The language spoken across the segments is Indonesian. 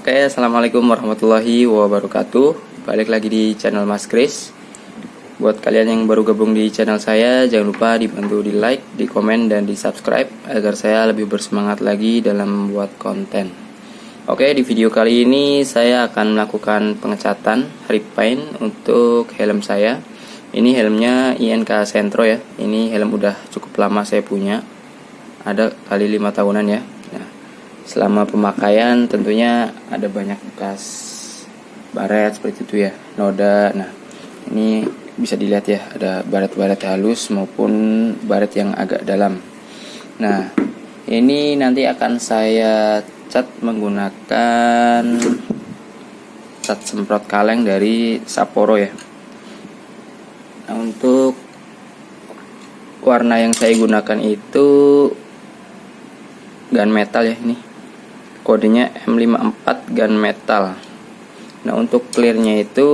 Oke, assalamualaikum warahmatullahi wabarakatuh. Balik lagi di channel Mas Kris. Buat kalian yang baru gabung di channel saya, jangan lupa dibantu di like, di komen, dan di subscribe agar saya lebih bersemangat lagi dalam membuat konten. Oke, di video kali ini saya akan melakukan pengecatan repaint untuk helm saya. Ini helmnya INK Sentro ya. Ini helm udah cukup lama saya punya, ada kali 5 tahunan ya. Nah, selama pemakaian tentunya ada banyak bekas baret seperti itu ya, noda. Nah, ini bisa dilihat ya, ada baret-baret halus maupun baret yang agak dalam. Nah, ini nanti akan saya cat menggunakan cat semprot kaleng dari Sapporo ya. Nah, untuk warna yang saya gunakan itu gunmetal ya, ini kodenya M54 gunmetal. Nah, untuk clearnya itu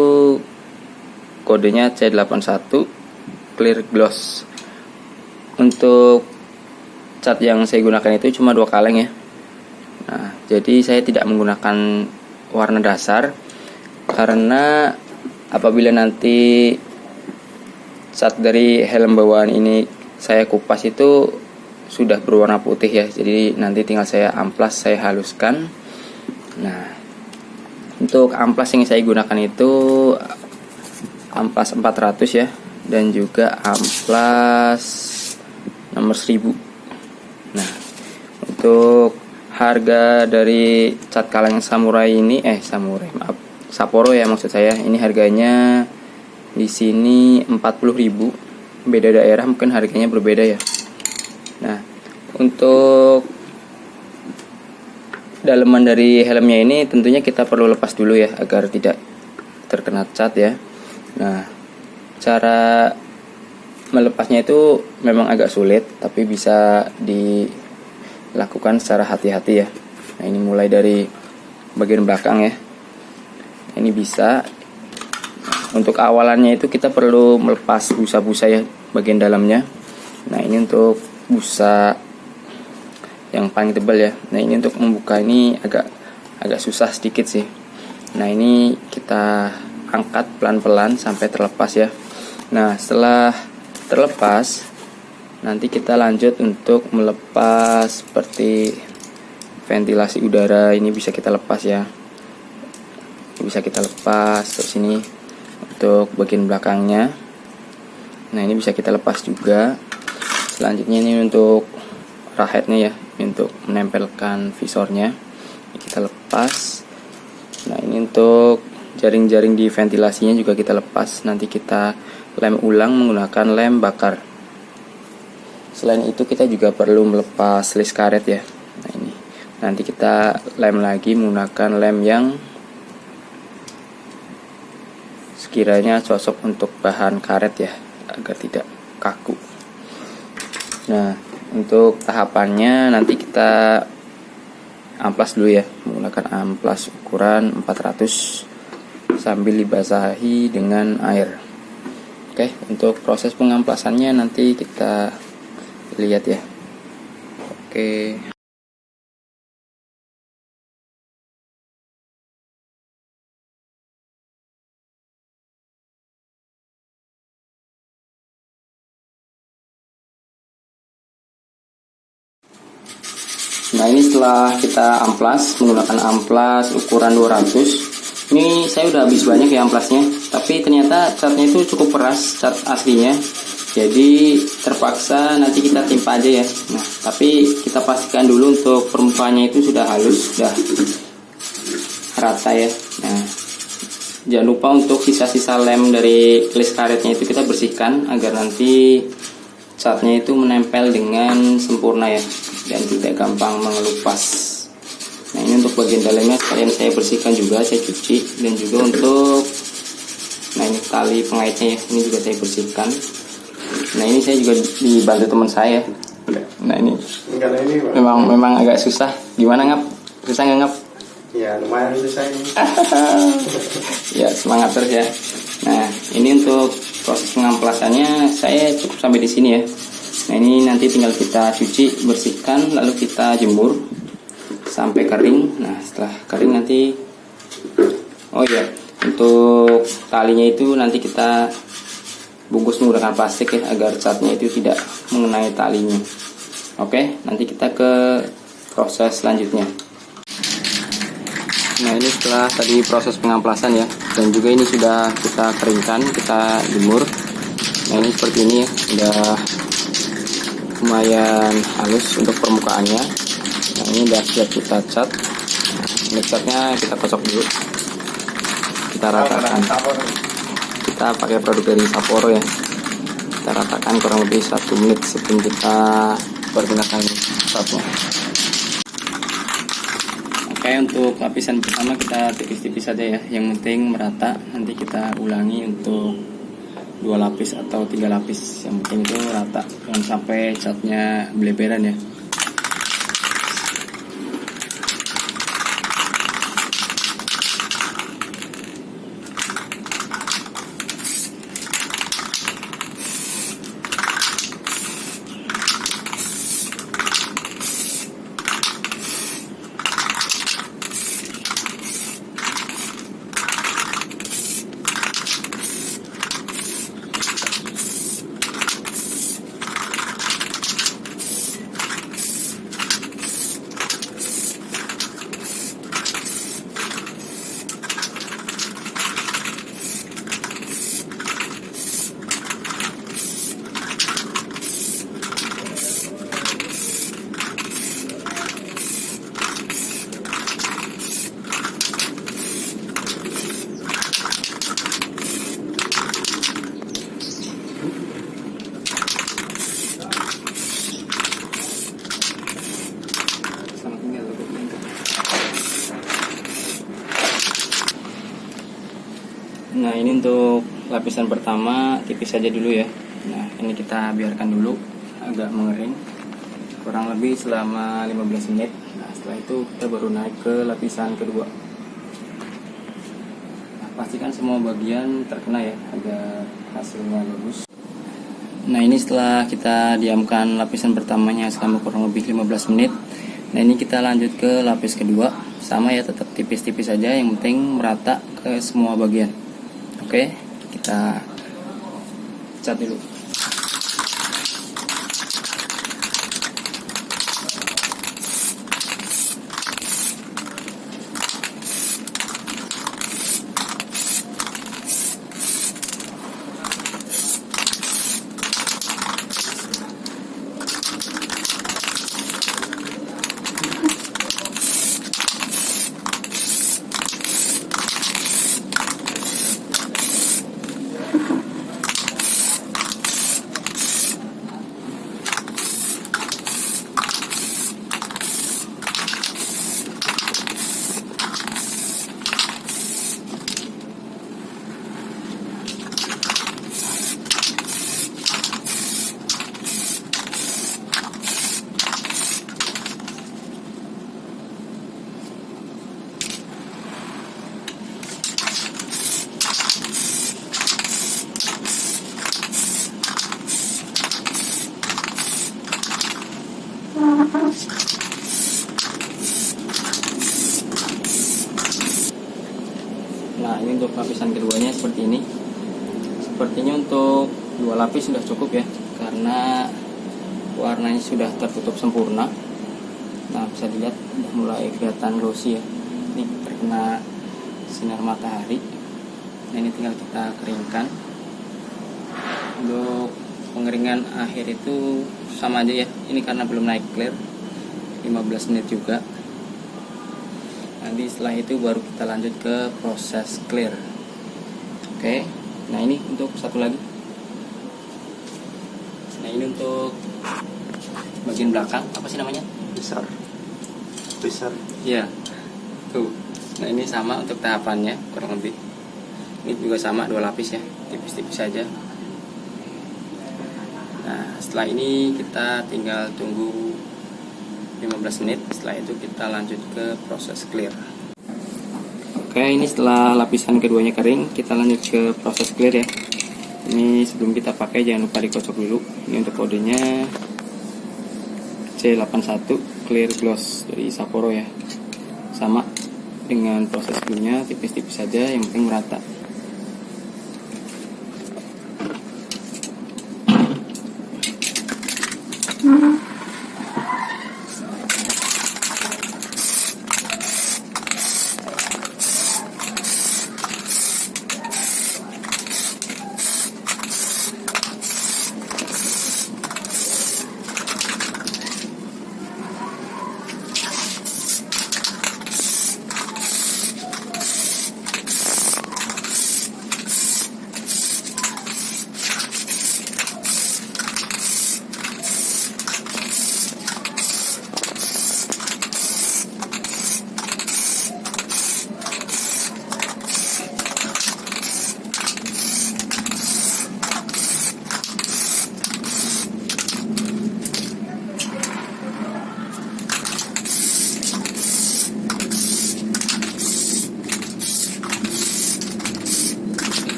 kodenya C81 clear gloss. Untuk cat yang saya gunakan itu cuma 2 kaleng ya. Nah, jadi saya tidak menggunakan warna dasar karena apabila nanti cat dari helm bawaan ini saya kupas itu sudah berwarna putih ya, jadi nanti tinggal saya amplas, saya haluskan. Nah, untuk amplas yang saya gunakan itu amplas 400 ya, dan juga amplas nomor 1000. Nah, untuk harga dari cat kaleng samurai ini Sapporo ya maksud saya, ini harganya di sini 40.000. Beda daerah mungkin harganya berbeda ya. Nah, untuk daleman dari helmnya ini tentunya kita perlu lepas dulu ya agar tidak terkena cat ya. Nah, cara melepasnya itu memang agak sulit, tapi bisa dilakukan secara hati-hati ya. Nah, ini mulai dari bagian belakang ya. Ini bisa. Untuk awalannya itu kita perlu melepas busa-busa ya bagian dalamnya. Nah, ini untuk busa yang paling tebal ya. Nah, ini untuk membuka ini agak susah sedikit sih. Nah, ini kita angkat pelan-pelan sampai terlepas ya. Nah, setelah terlepas nanti kita lanjut untuk melepas seperti ventilasi udara. Ini bisa kita lepas ya. Bisa kita lepas terus ini untuk bagian belakangnya. Nah, ini bisa kita lepas juga. Selanjutnya ini untuk rahetnya ya, untuk menempelkan visornya. Ini kita lepas. Nah, ini untuk jaring-jaring di ventilasinya juga kita lepas. Nanti kita lem ulang menggunakan lem bakar. Selain itu kita juga perlu melepas list karet ya. Nah, ini nanti kita lem lagi menggunakan lem yang sekiranya cocok untuk bahan karet ya, agar tidak kaku. Nah, untuk tahapannya nanti kita amplas dulu ya, menggunakan amplas ukuran 400 sambil dibasahi dengan air. Oke, untuk proses pengamplasannya nanti kita lihat ya. Oke. Nah, ini setelah kita amplas menggunakan amplas ukuran 200. Ini saya udah habis banyak ya amplasnya, tapi ternyata catnya itu cukup keras, cat aslinya. Jadi terpaksa nanti kita timpa aja ya. Nah, tapi kita pastikan dulu untuk permukaannya itu sudah halus, sudah rata ya. Nah, jangan lupa untuk sisa-sisa lem dari list karetnya itu kita bersihkan agar nanti catnya itu menempel dengan sempurna ya, dan tidak gampang mengelupas. Nah, ini untuk bagian dalamnya sekalian saya bersihkan juga, saya cuci. Dan juga untuk ini tali pengaitnya ya, ini juga saya bersihkan. Nah, ini saya juga dibantu teman saya. Nah, ini memang agak susah. Gimana Ngap? Susah nggak Ngap? Ya, lumayan susah ini. Ya, semangat terus ya. Nah, ini untuk proses pengamplasannya saya cukup sampai di sini ya. Nah, ini nanti tinggal kita cuci, bersihkan, lalu kita jemur sampai kering. Nah setelah kering nanti, oh iya, untuk talinya itu nanti kita bungkus menggunakan plastik ya, agar catnya itu tidak mengenai talinya. Oke, nanti kita ke proses selanjutnya. Nah ini setelah tadi proses pengamplasan ya, dan juga ini sudah kita keringkan, kita jemur. Nah ini seperti ini ya, udah lumayan halus untuk permukaannya. Nah ini udah siap kita cat. Ini catnya kita kocok dulu, kita ratakan. Kita pakai produk dari Sapporo ya, kita ratakan kurang lebih 1 menit sebelum kita pergunakan catnya. Oke, untuk lapisan pertama kita tipis-tipis saja ya, yang penting merata. Nanti kita ulangi untuk 2 lapis atau 3 lapis, yang penting itu rata, jangan sampai catnya beleberan ya. Nah ini untuk lapisan pertama tipis saja dulu ya. Nah ini kita biarkan dulu agak mengering kurang lebih selama 15 menit. Nah setelah itu kita baru naik ke lapisan kedua. Nah, pastikan semua bagian terkena ya agar hasilnya bagus. Nah ini setelah kita diamkan lapisan pertamanya selama kurang lebih 15 menit. Nah ini kita lanjut ke lapis kedua. Sama ya, tetap tipis-tipis saja, yang penting merata ke semua bagian. Oke, kita cat dulu. Nah ini untuk lapisan keduanya seperti ini. Sepertinya untuk 2 lapis sudah cukup ya, karena warnanya sudah tertutup sempurna. Nah bisa dilihat sudah mulai kelihatan glossy ya, ini terkena sinar matahari. Nah ini tinggal kita keringkan. Untuk pengeringan akhir itu sama aja ya, ini karena belum naik clear, 15 menit juga. Nanti setelah itu baru kita lanjut ke proses clear. Oke, nah ini untuk satu lagi. Nah ini untuk bagian belakang, apa sih namanya? Besar. Iya, tuh. Nah ini sama untuk tahapannya kurang lebih. Ini juga sama 2 lapis ya, tipis-tipis saja. Nah setelah ini kita tinggal tunggu 15 menit. Setelah itu kita lanjut ke proses clear. Oke, ini setelah lapisan keduanya kering, kita lanjut ke proses clear ya. Ini sebelum kita pakai jangan lupa dikocok dulu. Ini untuk kodenya C81. clear gloss dari Sapporo ya. Sama dengan proses sebelumnya, tipis-tipis saja, yang penting merata.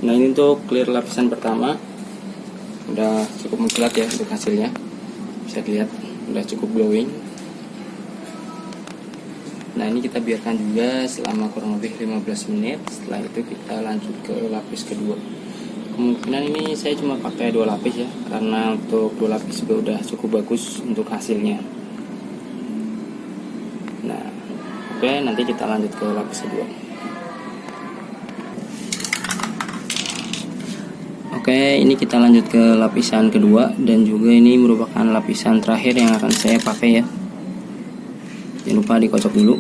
Nah, ini untuk clear lapisan pertama udah cukup mengkilat ya untuk hasilnya. Bisa dilihat udah cukup glowing. Nah, ini kita biarkan juga selama kurang lebih 15 menit. Setelah itu kita lanjut ke lapis kedua. Kemungkinan ini saya cuma pakai 2 lapis ya, karena untuk 2 lapis juga udah cukup bagus untuk hasilnya. Nah, oke, nanti kita lanjut ke lapis kedua. Oke, ini kita lanjut ke lapisan kedua, dan juga ini merupakan lapisan terakhir yang akan saya pakai ya. Jangan lupa dikocok dulu.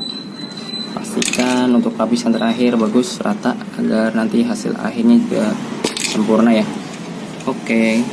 Pastikan untuk lapisan terakhir bagus rata agar nanti hasil akhirnya juga sempurna ya. Oke.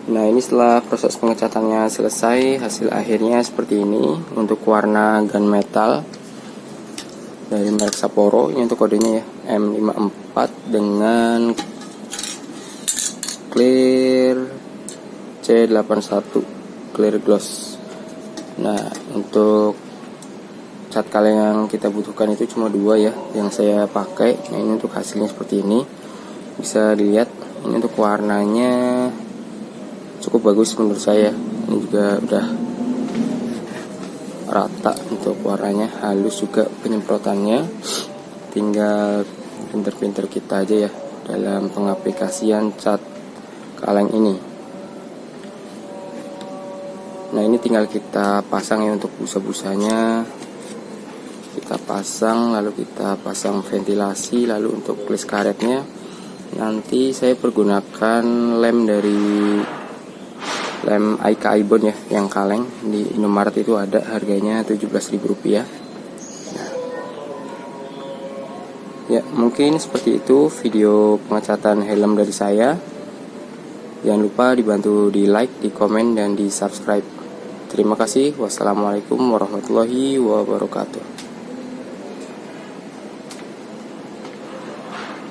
Nah, ini setelah proses pengecatannya selesai, hasil akhirnya seperti ini untuk warna gunmetal dari merek Sapporo. Ini untuk kodenya ya, M54 dengan clear C81 clear gloss. Nah, untuk cat kaleng yang kita butuhkan itu cuma 2 ya, yang saya pakai. Nah, ini untuk hasilnya seperti ini. Bisa dilihat, ini untuk warnanya cukup bagus menurut saya. Ini juga udah rata untuk warnanya, halus juga penyemprotannya. Tinggal pinter-pinter kita aja ya dalam pengaplikasian cat kaleng ini. Nah, ini tinggal kita pasang ya untuk busa-busanya. Kita pasang, lalu kita pasang ventilasi, lalu untuk klis karetnya nanti saya pergunakan lem dari lem Aika Ibon ya, yang kaleng di Indomaret itu ada, harganya Rp17.000. Nah, ya mungkin seperti itu video pengecatan helm dari saya. Jangan lupa dibantu di like, di komen, dan di subscribe. Terima kasih. Wassalamualaikum warahmatullahi wabarakatuh.